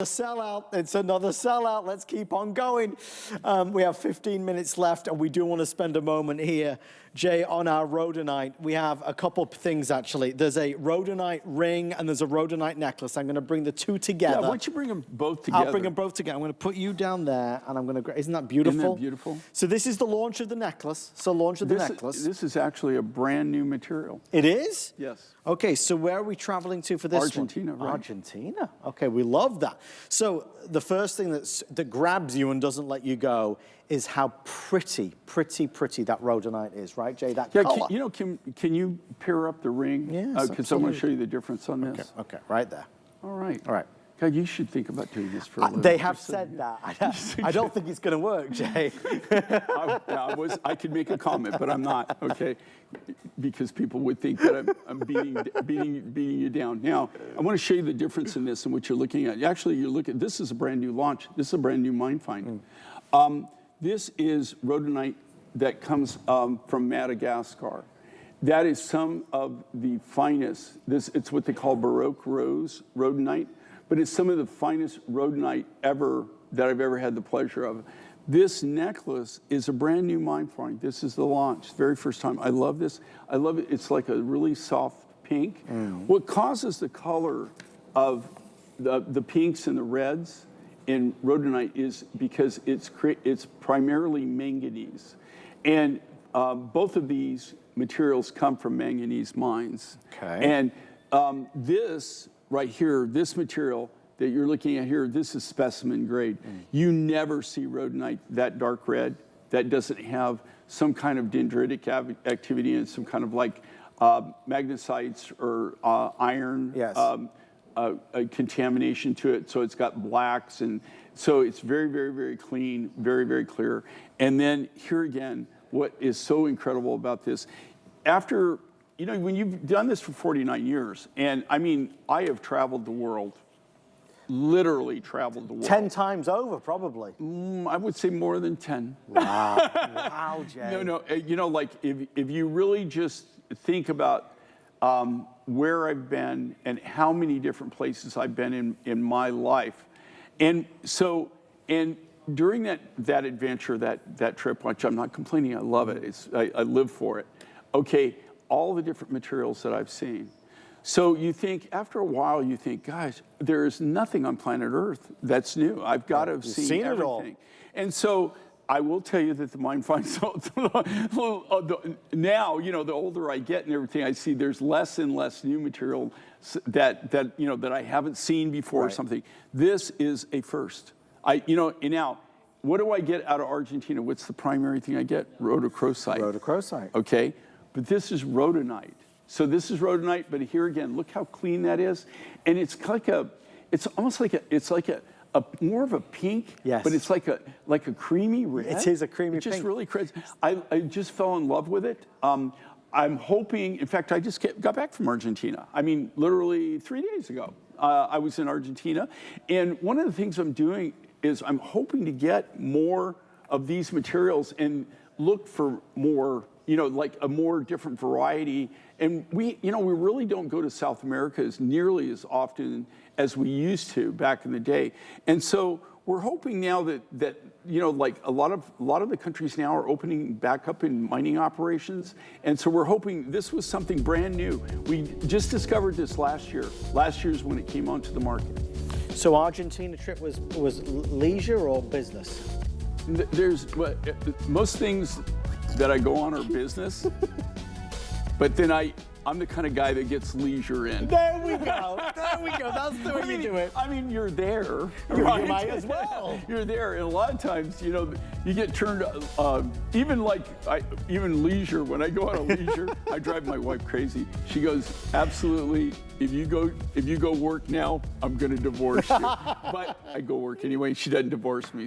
A sellout. It's another sellout. Let's keep on going. We have 15 minutes left, and we do want to spend a moment here, Jay, on our rhodonite. We have a couple of things, actually. There's a rhodonite ring, and there's a rhodonite necklace. I'm going to bring the two together. Yeah, why don't you bring them both together? I'll bring them both together. I'm going to put you down there, and I'm going to... Isn't that beautiful? Isn't that beautiful? So this is the launch of the necklace. So launch of the necklace. This is actually a brand new material. It is? Yes. Okay, so where are we traveling to for this Argentina, one? right? Argentina. Okay, we love that. So the first thing that grabs you and doesn't let you go is how pretty that rhodonite is, right, Jay? That color. Can you pair up the ring? Yes, because I want to show you the difference on this. Okay, right there. All right. All right. God, you should think about doing this for a living. They have said that. I don't think it's going to work, Jay. I could make a comment, but I'm not, okay? Because people would think that I'm beating you down. Now, I want to show you the difference in this and what you're looking at. Actually, this is a brand new launch. This is a brand new mine find. This is rhodonite that comes from Madagascar. That is some of the finest. It's what they call Baroque rhodonite. But it's some of the finest rhodonite that I've ever had the pleasure of. This necklace is a brand new mine find. This is the launch, very first time. I love this. I love it. It's like a really soft pink. What causes the color of the pinks and the reds in rhodonite is because it's primarily manganese. And both of these materials come from manganese mines. Okay. And this right here, this material that you're looking at here, this is specimen grade. You never see rhodonite that dark red that doesn't have some kind of dendritic activity and some kind of like magnesites or iron contamination to it. So it's got blacks, and so it's very clean, very clear. And then here again, what is so incredible about this, after, when you've done this for 49 years, and I mean, I have traveled the world, literally traveled the world. 10 times over, probably. I would say more than 10. Wow, wow, Jay. No, like if you really just think about where I've been and how many different places I've been in my life. And so, during that adventure, that trip, which I'm not complaining, I love it. I live for it. Okay. All the different materials that I've seen. So you think, after a while, you think, gosh, there is nothing on planet Earth that's new. I've got to have seen everything. It all. And so I will tell you that the mine finds now, the older I get and everything, I see there's less and less new material that I haven't seen before or something. This is a first. And now, what do I get out of Argentina? What's the primary thing I get? Rhodochrosite. Rhodochrosite. Okay. But this is rhodonite. So this is rhodonite, but here again, look how clean that is. And it's almost like a more of a pink, yes, but it's like a creamy red. It is a creamy pink. Just really crazy. I just fell in love with it. I'm hoping, in fact, I just got back from Argentina. I mean, literally 3 days ago, I was in Argentina. And one of the things I'm doing is I'm hoping to get more of these materials and look for more, like a more different variety. And we really don't go to South America as nearly as often as we used to back in the day. And so we're hoping now that like a lot of the countries now are opening back up in mining operations. And so we're hoping this was something brand new. We just discovered this last year. Last year's when it came onto the market. So Argentina trip was leisure or business? Most things that I go on are business, but then I'm the kind of guy that gets leisure in. There we go. There we go. That's the way you do it. I mean, you're there. You might as well. You're there, and a lot of times, you get turned. Even leisure. When I go on a leisure, I drive my wife crazy. She goes, absolutely. If you go work now, I'm going to divorce you. But I go work anyway. She doesn't divorce me.